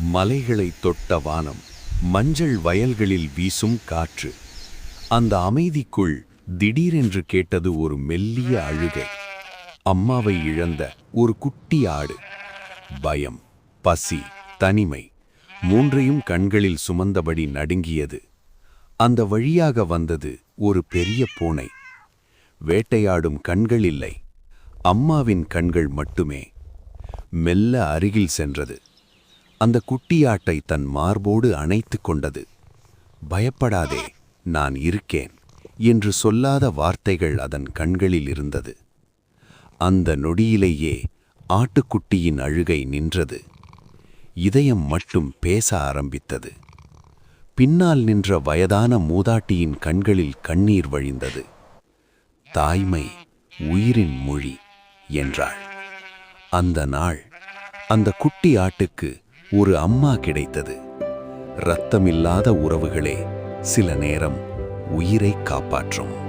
மலைகளைத் தொட்ட வானம், மஞ்சள் வயல்களில் வீசும் காற்று. அந்த அமைதிக்குள் திடீரென்று கேட்டது ஒரு மெல்லிய அழுகை. அம்மாவை இழந்த ஒரு குட்டி ஆடு. பயம், பசி, தனிமை மூன்றையும் கண்களில் சுமந்தபடி நடுங்கியது. அந்த வழியாக வந்தது ஒரு பெரிய பூனை. வேட்டையாடும் கண்கள் இல்லை, அம்மாவின் கண்கள் மட்டுமே. மெல்ல அருகில் சென்றது. அந்த குட்டியாட்டை தன் மார்போடு அணைத்து கொண்டது. பயப்படாதே, நான் இருக்கேன் என்று சொல்லாத வார்த்தைகள் அதன் கண்களில் இருந்தது. அந்த நொடியிலேயே ஆட்டுக்குட்டியின் அழுகை நின்றது. இதயம் மட்டும் பேச ஆரம்பித்தது. பின்னால் நின்ற வயதான மூதாட்டியின் கண்களில் கண்ணீர் வழிந்தது. தாய்மை உயிரின் மொழி என்றாள். அந்த நாள் அந்த குட்டி ஆட்டுக்கு ஒரு அம்மா கிடைத்தது. இரத்தமில்லாத உறவுகளே சில நேரம் உயிரை காப்பாற்றும்.